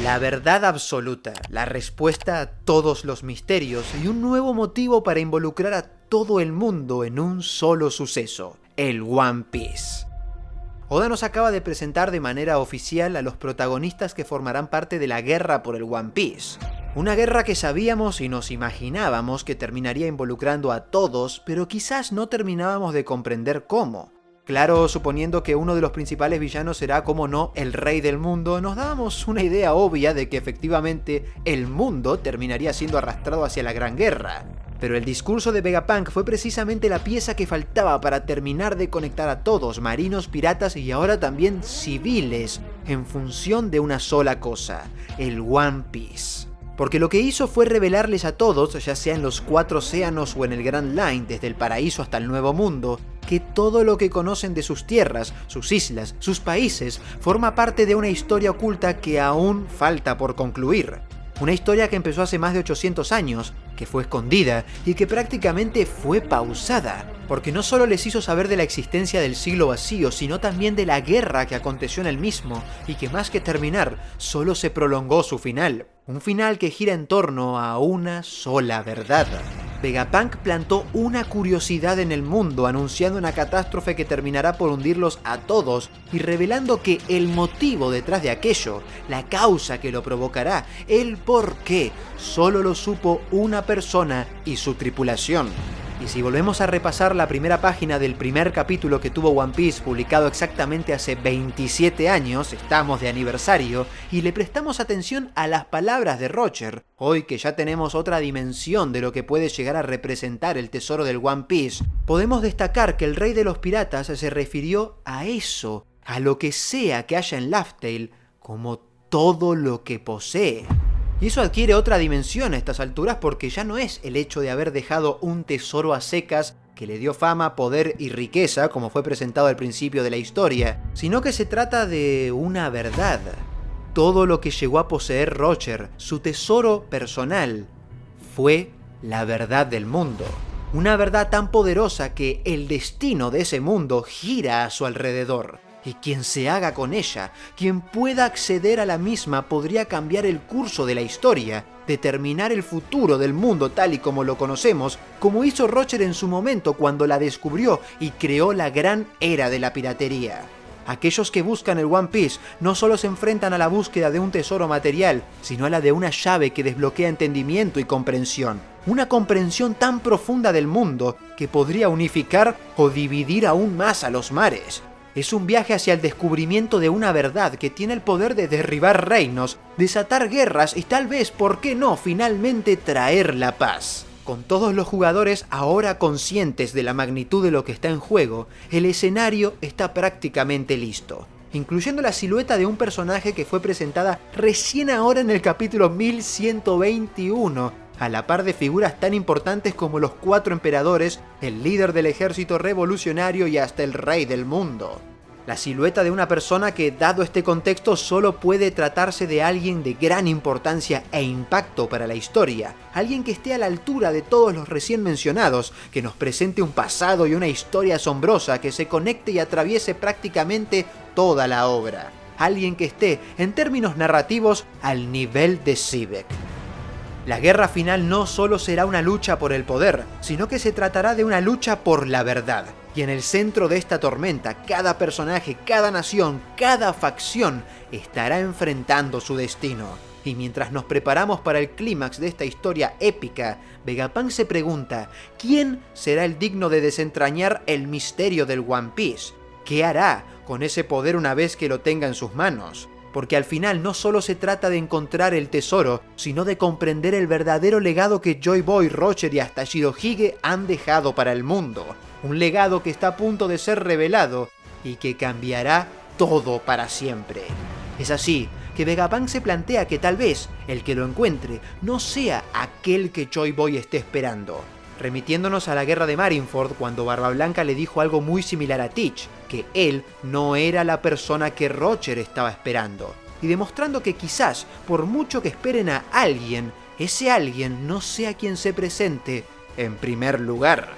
La verdad absoluta, la respuesta a todos los misterios y un nuevo motivo para involucrar a todo el mundo en un solo suceso, el One Piece. Oda nos acaba de presentar de manera oficial a los protagonistas que formarán parte de la guerra por el One Piece. Una guerra que sabíamos y nos imaginábamos que terminaría involucrando a todos, pero quizás no terminábamos de comprender cómo. Claro, suponiendo que uno de los principales villanos será, como no, el rey del mundo, nos dábamos una idea obvia de que efectivamente el mundo terminaría siendo arrastrado hacia la Gran Guerra. Pero el discurso de Vegapunk fue precisamente la pieza que faltaba para terminar de conectar a todos, marinos, piratas y ahora también civiles, en función de una sola cosa, el One Piece. Porque lo que hizo fue revelarles a todos, ya sea en los 4 océanos o en el Grand Line, desde el paraíso hasta el Nuevo Mundo, que todo lo que conocen de sus tierras, sus islas, sus países, forma parte de una historia oculta que aún falta por concluir. Una historia que empezó hace más de 800 años, que fue escondida y que prácticamente fue pausada, porque no solo les hizo saber de la existencia del siglo vacío, sino también de la guerra que aconteció en el mismo y que más que terminar, solo se prolongó su final. Un final que gira en torno a una sola verdad. Vegapunk plantó una curiosidad en el mundo, anunciando una catástrofe que terminará por hundirlos a todos y revelando que el motivo detrás de aquello, la causa que lo provocará, el por qué, solo lo supo una persona y su tripulación. Y si volvemos a repasar la primera página del primer capítulo que tuvo One Piece, publicado exactamente hace 27 años, estamos de aniversario, y le prestamos atención a las palabras de Roger, hoy que ya tenemos otra dimensión de lo que puede llegar a representar el tesoro del One Piece, podemos destacar que el rey de los piratas se refirió a eso, a lo que sea que haya en Laugh Tale, como todo lo que posee. Y eso adquiere otra dimensión a estas alturas porque ya no es el hecho de haber dejado un tesoro a secas que le dio fama, poder y riqueza, como fue presentado al principio de la historia, sino que se trata de una verdad. Todo lo que llegó a poseer Roger, su tesoro personal, fue la verdad del mundo. Una verdad tan poderosa que el destino de ese mundo gira a su alrededor. Y quien se haga con ella, quien pueda acceder a la misma, podría cambiar el curso de la historia, determinar el futuro del mundo tal y como lo conocemos, como hizo Roger en su momento cuando la descubrió y creó la gran era de la piratería. Aquellos que buscan el One Piece no solo se enfrentan a la búsqueda de un tesoro material, sino a la de una llave que desbloquea entendimiento y comprensión. Una comprensión tan profunda del mundo que podría unificar o dividir aún más a los mares. Es un viaje hacia el descubrimiento de una verdad que tiene el poder de derribar reinos, desatar guerras y tal vez, ¿por qué no?, finalmente traer la paz. Con todos los jugadores ahora conscientes de la magnitud de lo que está en juego, el escenario está prácticamente listo, incluyendo la silueta de un personaje que fue presentada recién ahora en el capítulo 1121, a la par de figuras tan importantes como los 4 emperadores, el líder del ejército revolucionario y hasta el rey del mundo. La silueta de una persona que, dado este contexto, solo puede tratarse de alguien de gran importancia e impacto para la historia. Alguien que esté a la altura de todos los recién mencionados, que nos presente un pasado y una historia asombrosa que se conecte y atraviese prácticamente toda la obra. Alguien que esté, en términos narrativos, al nivel de Sivek. La guerra final no solo será una lucha por el poder, sino que se tratará de una lucha por la verdad. Y en el centro de esta tormenta, cada personaje, cada nación, cada facción estará enfrentando su destino. Y mientras nos preparamos para el clímax de esta historia épica, Vegapunk se pregunta, ¿quién será el digno de desentrañar el misterio del One Piece? ¿Qué hará con ese poder una vez que lo tenga en sus manos? Porque al final no solo se trata de encontrar el tesoro, sino de comprender el verdadero legado que Joy Boy, Roger y hasta Shirohige han dejado para el mundo. Un legado que está a punto de ser revelado y que cambiará todo para siempre. Es así que Vegapunk se plantea que tal vez el que lo encuentre no sea aquel que Joy Boy esté esperando. Remitiéndonos a la guerra de Marineford, cuando Barba Blanca le dijo algo muy similar a Teach, que él no era la persona que Roger estaba esperando, y demostrando que quizás, por mucho que esperen a alguien, ese alguien no sea quien se presente en primer lugar.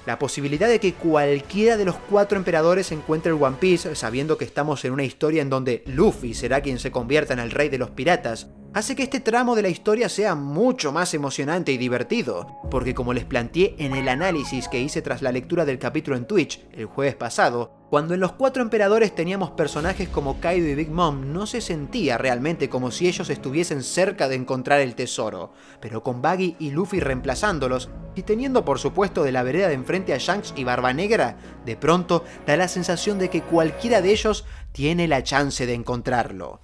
La posibilidad de que cualquiera de los 4 emperadores encuentre el One Piece, sabiendo que estamos en una historia en donde Luffy será quien se convierta en el rey de los piratas, hace que este tramo de la historia sea mucho más emocionante y divertido, porque como les planteé en el análisis que hice tras la lectura del capítulo en Twitch el jueves pasado, cuando en los 4 emperadores teníamos personajes como Kaido y Big Mom, no se sentía realmente como si ellos estuviesen cerca de encontrar el tesoro, pero con Buggy y Luffy reemplazándolos, y teniendo por supuesto de la vereda de enfrente a Shanks y Barba Negra, de pronto da la sensación de que cualquiera de ellos tiene la chance de encontrarlo.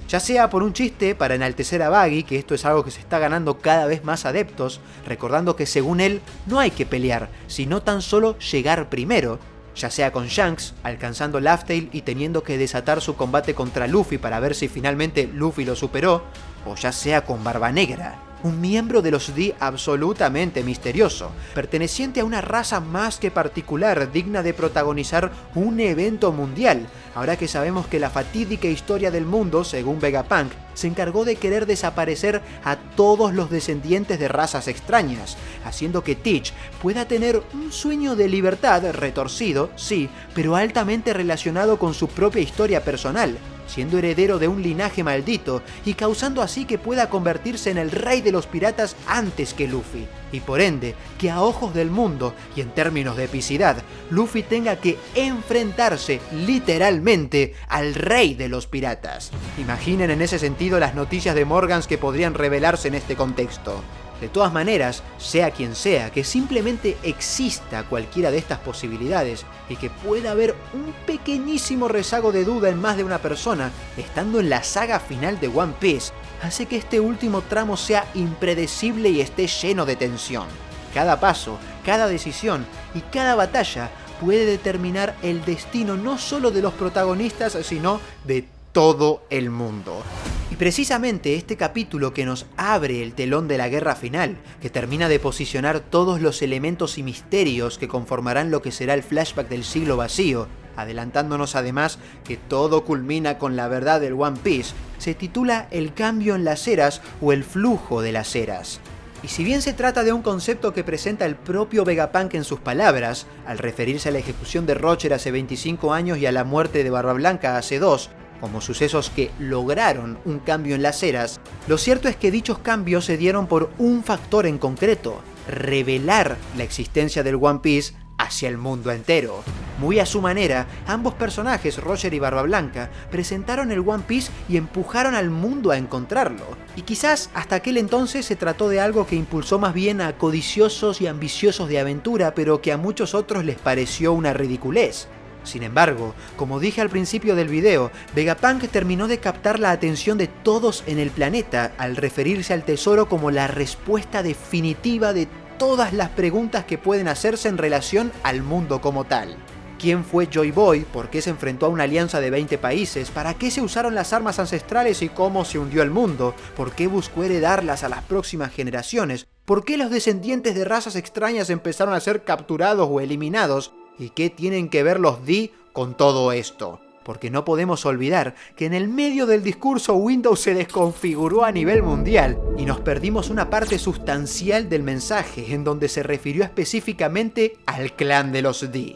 Ya sea por un chiste para enaltecer a Buggy, que esto es algo que se está ganando cada vez más adeptos, recordando que según él no hay que pelear, sino tan solo llegar primero, ya sea con Shanks alcanzando Laugh Tale y teniendo que desatar su combate contra Luffy para ver si finalmente Luffy lo superó, o ya sea con Barba Negra, un miembro de los D absolutamente misterioso, perteneciente a una raza más que particular, digna de protagonizar un evento mundial, ahora que sabemos que la fatídica historia del mundo, según Vegapunk, se encargó de querer desaparecer a todos los descendientes de razas extrañas, haciendo que Teach pueda tener un sueño de libertad retorcido, sí, pero altamente relacionado con su propia historia personal, siendo heredero de un linaje maldito y causando así que pueda convertirse en el rey de los piratas antes que Luffy, y por ende, que a ojos del mundo y en términos de epicidad, Luffy tenga que enfrentarse literalmente al rey de los piratas. Imaginen en ese sentido las noticias de Morgans que podrían revelarse en este contexto. De todas maneras, sea quien sea, que simplemente exista cualquiera de estas posibilidades y que pueda haber un pequeñísimo rezago de duda en más de una persona, estando en la saga final de One Piece, hace que este último tramo sea impredecible y esté lleno de tensión. Cada paso, cada decisión y cada batalla puede determinar el destino no solo de los protagonistas, sino de todo el mundo. Y precisamente este capítulo que nos abre el telón de la guerra final, que termina de posicionar todos los elementos y misterios que conformarán lo que será el flashback del siglo vacío, adelantándonos además que todo culmina con la verdad del One Piece, se titula El cambio en las eras o el flujo de las eras. Y si bien se trata de un concepto que presenta el propio Vegapunk en sus palabras, al referirse a la ejecución de Roger hace 25 años y a la muerte de Barba Blanca hace 2, como sucesos que lograron un cambio en las eras, lo cierto es que dichos cambios se dieron por un factor en concreto: revelar la existencia del One Piece hacia el mundo entero. Muy a su manera, ambos personajes, Roger y Barba Blanca, presentaron el One Piece y empujaron al mundo a encontrarlo. Y quizás hasta aquel entonces se trató de algo que impulsó más bien a codiciosos y ambiciosos de aventura, pero que a muchos otros les pareció una ridiculez. Sin embargo, como dije al principio del video, Vegapunk terminó de captar la atención de todos en el planeta al referirse al tesoro como la respuesta definitiva de todas las preguntas que pueden hacerse en relación al mundo como tal. ¿Quién fue Joy Boy? ¿Por qué se enfrentó a una alianza de 20 países? ¿Para qué se usaron las armas ancestrales y cómo se hundió el mundo? ¿Por qué buscó heredarlas a las próximas generaciones? ¿Por qué los descendientes de razas extrañas empezaron a ser capturados o eliminados? ¿Y qué tienen que ver los D con todo esto? Porque no podemos olvidar que en el medio del discurso Windows se desconfiguró a nivel mundial y nos perdimos una parte sustancial del mensaje en donde se refirió específicamente al clan de los D.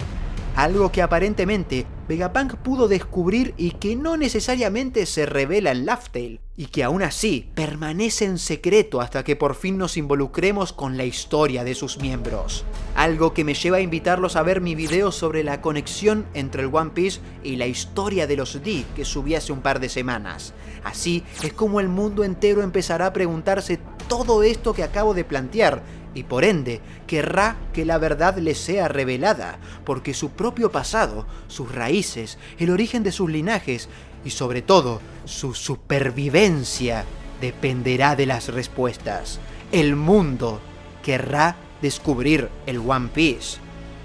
Algo que aparentemente Vegapunk pudo descubrir y que no necesariamente se revela en Laugh Tale, y que aún así permanece en secreto hasta que por fin nos involucremos con la historia de sus miembros. Algo que me lleva a invitarlos a ver mi video sobre la conexión entre el One Piece y la historia de los D que subí hace un par de semanas. Así es como el mundo entero empezará a preguntarse todo esto que acabo de plantear, y por ende querrá que la verdad les sea revelada, porque su propio pasado, sus raíces, el origen de sus linajes y sobre todo su supervivencia dependerá de las respuestas. El mundo querrá descubrir el One Piece.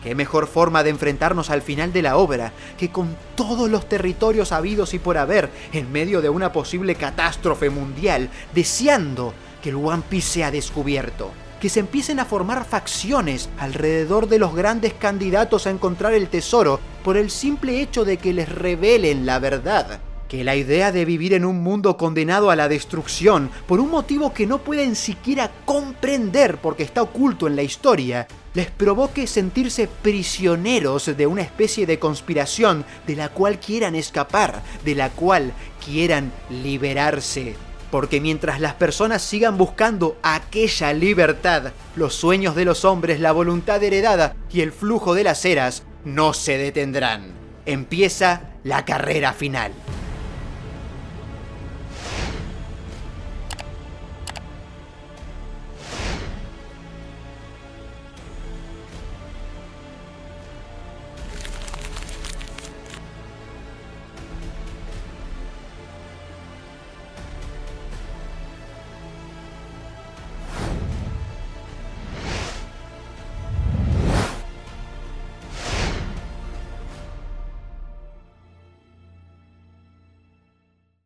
¿Qué mejor forma de enfrentarnos al final de la obra que con todos los territorios habidos y por haber en medio de una posible catástrofe mundial, deseando que el One Piece sea descubierto? Que se empiecen a formar facciones alrededor de los grandes candidatos a encontrar el tesoro por el simple hecho de que les revelen la verdad. Que la idea de vivir en un mundo condenado a la destrucción por un motivo que no pueden siquiera comprender porque está oculto en la historia, les provoque sentirse prisioneros de una especie de conspiración de la cual quieran escapar, de la cual quieran liberarse. Porque mientras las personas sigan buscando aquella libertad, los sueños de los hombres, la voluntad heredada y el flujo de las eras no se detendrán. Empieza la carrera final.